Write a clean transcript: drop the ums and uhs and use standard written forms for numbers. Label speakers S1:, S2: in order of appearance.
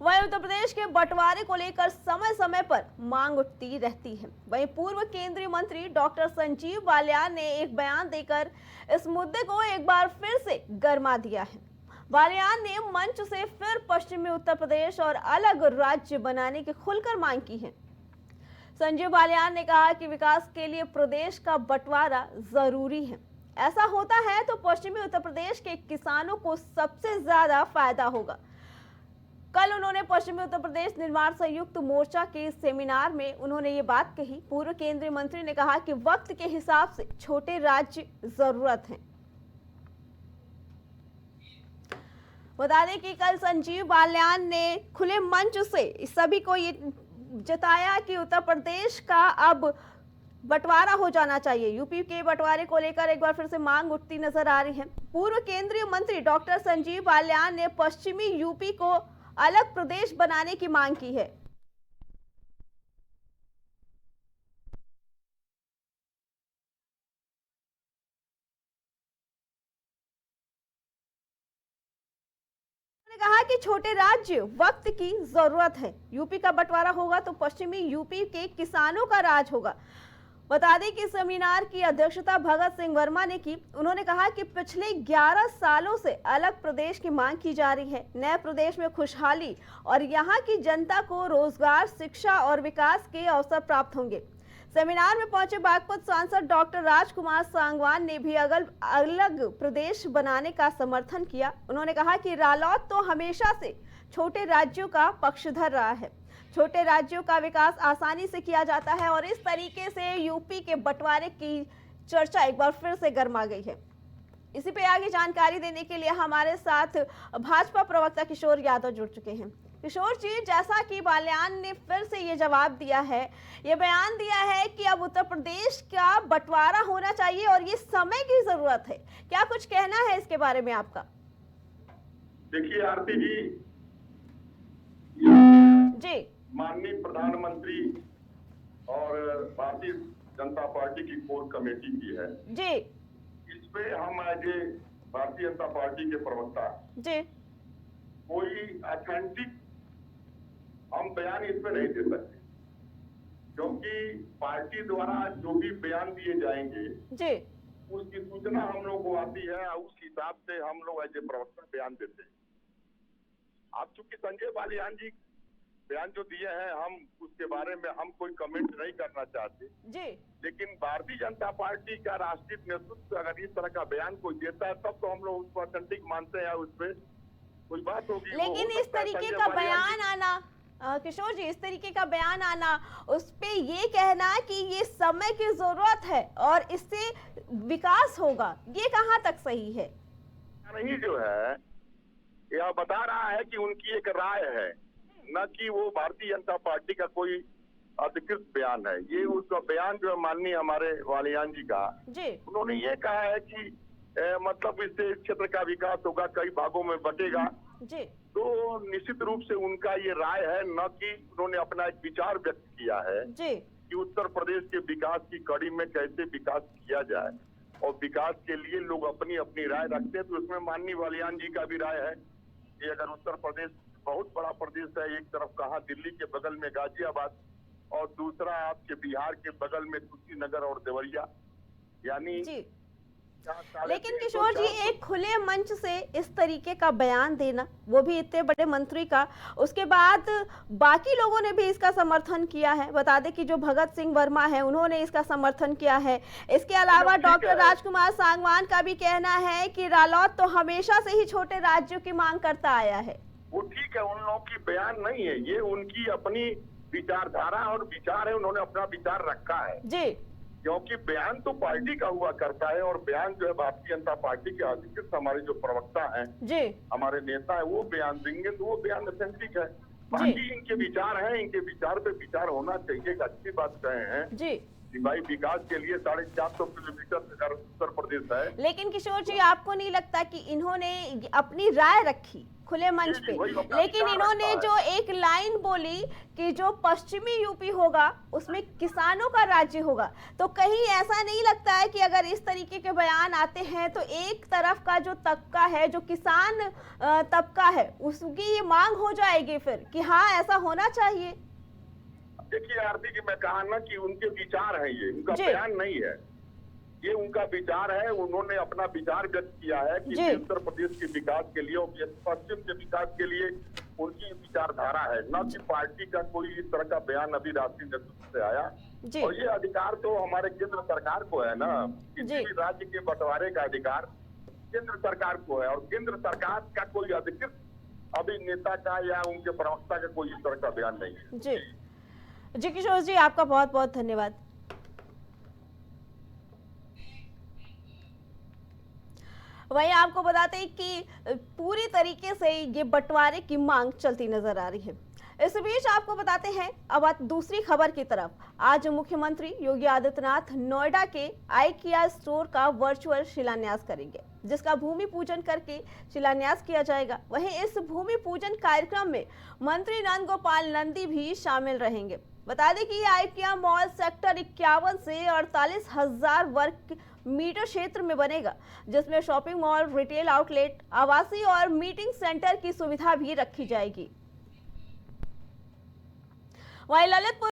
S1: वहीं उत्तर प्रदेश के बंटवारे को लेकर समय समय पर मांग उठती रहती है। वहीं पूर्व केंद्रीय मंत्री डॉक्टर संजीव बालियान ने एक बयान देकर इस मुद्दे को एक बार फिर से गरमा दिया है। बालियान ने मंच से फिर पश्चिमी उत्तर प्रदेश और अलग राज्य बनाने की खुलकर मांग की है। संजीव बालियान ने कहा कि विकास के लिए प्रदेश का बंटवारा जरूरी है। ऐसा होता है तो पश्चिमी उत्तर प्रदेश के किसानों को सबसे ज्यादा फायदा होगा। कल उन्होंने पश्चिमी उत्तर प्रदेश निर्माण संयुक्त मोर्चा के सेमिनार में उन्होंने ये बात कही। पूर्व केंद्रीय मंत्री ने कहा कि वक्त के हिसाब से छोटे राज्य जरूरत हैं। बता दें कि कल संजीव बालियान ने खुले मंच से सभी को ये जताया कि उत्तर प्रदेश का अब बंटवारा हो जाना चाहिए। यूपी के बंटवारे को लेकर एक बार फिर से मांग उठती नजर आ रही है। पूर्व केंद्रीय मंत्री डॉक्टर संजीव बालियान ने पश्चिमी यूपी को अलग प्रदेश बनाने की मांग की है। उन्होंने कहा कि छोटे राज्य वक्त की जरूरत है। यूपी का बंटवारा होगा तो पश्चिमी यूपी के किसानों का राज होगा। बता दें कि सेमिनार की अध्यक्षता भगत सिंह वर्मा ने की। उन्होंने कहा कि पिछले 11 सालों से अलग प्रदेश की मांग की जा रही है। नए प्रदेश में खुशहाली और यहाँ की जनता को रोजगार, शिक्षा और विकास के अवसर प्राप्त होंगे। सेमिनार में पहुंचे बागपत सांसद डॉक्टर राजकुमार सांगवान ने भी अलग प्रदेश बनाने का समर्थन किया। उन्होंने कहा कि रालोद तो हमेशा से छोटे राज्यों का पक्षधर रहा है। छोटे राज्यों का विकास आसानी से किया जाता है और इस तरीके से यूपी के बंटवारे की चर्चा एक बार फिर से गर्मा गई है। इसी पे आगे जानकारी देने के लिए हमारे साथ भाजपा प्रवक्ता किशोर यादव जुड़ चुके हैं। किशोर जी, जैसा कि बालियान ने फिर से ये जवाब दिया है, ये बयान दिया है कि अब उत्तर प्रदेश का बंटवारा होना चाहिए और ये समय की जरूरत है, क्या कुछ कहना है इसके बारे में आपका?
S2: देखिए आरती
S1: जी,
S2: माननीय प्रधानमंत्री और भारतीय जनता पार्टी की कोर कमेटी की है
S1: जी,
S2: इसमें हम as a Bharatiya Janata party के प्रवक्ता
S1: जी,
S2: कोई ऑथेंटिक हम बयान इसमें नहीं दे सकते, क्योंकि पार्टी द्वारा जो भी बयान दिए जाएंगे
S1: जी,
S2: उसकी सूचना हम लोग को आती है और उस हिसाब से हम लोग एज ए प्रवक्ता बयान देते हैं। आप चूंकि संजय बालियान जी बयान जो दिए हैं, हम उसके बारे में हम कोई कमेंट नहीं करना चाहते
S1: जी,
S2: लेकिन भारतीय जनता पार्टी का राष्ट्रीय नेतृत्व अगर इस तरह का बयान कोई देता है तब तो हम लोग उसको ऑथेंटिक मानते हैं, उसपे कोई बात होगी।
S1: लेकिन इस तरीके का बयान आना किशोर जी, इस तरीके का बयान आना, उस पे ये कहना कि ये समय की जरूरत है और इससे विकास होगा, ये कहाँ तक सही है?
S2: नहीं, जो है यह बता रहा है कि उनकी एक राय है, न कि वो भारतीय जनता पार्टी का कोई अधिकृत बयान है। ये उसका बयान जो है माननीय हमारे बालियान जी का,
S1: जी,
S2: उन्होंने ये कहा है कि मतलब इससे क्षेत्र का विकास होगा, कई भागों में बटेगा।
S1: जी,
S2: तो निश्चित रूप से उनका ये राय है, न कि उन्होंने अपना एक विचार व्यक्त किया है
S1: जी,
S2: कि उत्तर प्रदेश के विकास की कड़ी में कैसे विकास किया जाए और विकास के लिए लोग अपनी अपनी राय रखते हैं। तो उसमें माननीय बालियान जी का भी राय है कि अगर उत्तर प्रदेश बहुत बड़ा प्रदेश है, एक तरफ कहाँ दिल्ली के बगल में गाजियाबाद और दूसरा आपके बिहार के बगल में कुशीनगर और देवरिया, यानी
S1: जी। लेकिन किशोर जी, एक खुले मंच से इस तरीके का बयान देना, वो भी इतने बड़े मंत्री का, उसके बाद बाकी लोगों ने भी इसका समर्थन किया है। बता दें कि जो भगत सिंह वर्मा है उन्होंने इसका समर्थन किया है। इसके अलावा डॉक्टर राजकुमार सांगवान का भी कहना है कि रालोद तो हमेशा से ही छोटे राज्यों की मांग करता आया है।
S2: वो ठीक है, उन लोगों की बयान नहीं है, ये उनकी अपनी विचारधारा और विचार है, उन्होंने अपना विचार रखा है
S1: जी,
S2: क्योंकि बयान तो पार्टी का हुआ करता है और बयान जो है भारतीय जनता पार्टी के अधिकृत हमारे जो प्रवक्ता हैं,
S1: जी,
S2: हमारे नेता है, वो बयान देंगे तो वो बयान ऑथेंटिक है। बाकी इनके विचार हैं, इनके विचार पे विचार होना चाहिए। अच्छी बात कहे हैं
S1: जी,
S2: कि भाई विकास के लिए 450 किलोमीटर अगर उत्तर प्रदेश है।
S1: लेकिन किशोर जी, आपको नहीं लगता कि इन्होंने अपनी राय रखी खुले मंच पे,
S2: वही अपना
S1: लेकिन
S2: विचार
S1: इन्होंने
S2: रखता
S1: जो एक लाइन बोली कि जो पश्चिमी यूपी होगा उसमें किसानों का राज्य होगा, तो कहीं ऐसा नहीं लगता है कि अगर इस तरीके के बयान आते हैं तो एक तरफ का जो तबका है, जो किसान तबका है, उसकी ये मांग हो जाएगी फिर कि हाँ ऐसा होना चाहिए।
S2: देखिए आरती जी, मैं कहा ना कि उनके विचार है, ये उनका
S1: जी।
S2: बयान नहीं है, ये उनका विचार है। उन्होंने अपना विचार व्यक्त किया है कि
S1: जी।
S2: उत्तर प्रदेश के विकास के लिए और पश्चिम के विकास के लिए उनकी विचारधारा है, न कि पार्टी का कोई इस तरह का बयान अभी राष्ट्रीय नेतृत्व से आया।
S1: जी।
S2: और ये अधिकार तो हमारे केंद्र सरकार को है ना, किसी भी राज्य के बंटवारे का अधिकार केंद्र सरकार को है, और केंद्र सरकार का कोई अधिकृत अभी नेता का या उनके प्रवक्ता का कोई इस तरह का बयान नहीं है।
S1: जी जी किशोर जी, आपका बहुत बहुत धन्यवाद। वहीं आपको बताते हैं कि पूरी तरीके से ये बंटवारे की मांग चलती नजर आ रही है। इस बीच आपको बताते हैं अब बात दूसरी खबर की तरफ। आज मुख्यमंत्री योगी आदित्यनाथ नोएडा के IKEA स्टोर का वर्चुअल शिलान्यास करेंगे, जिसका भूमि पूजन करके शिलान्यास किया जाएगा। वहीं इस भूमि पूजन कार्यक्रम में मंत्री नंद गोपाल नंदी भी शामिल रहेंगे। बता दें कि IKEA मॉल सेक्टर 51 से 48,000 वर्ग मीटर क्षेत्र में बनेगा, जिसमें शॉपिंग मॉल, रिटेल आउटलेट, आवासीय और मीटिंग सेंटर की सुविधा भी रखी जाएगी। वहीं ललितपुर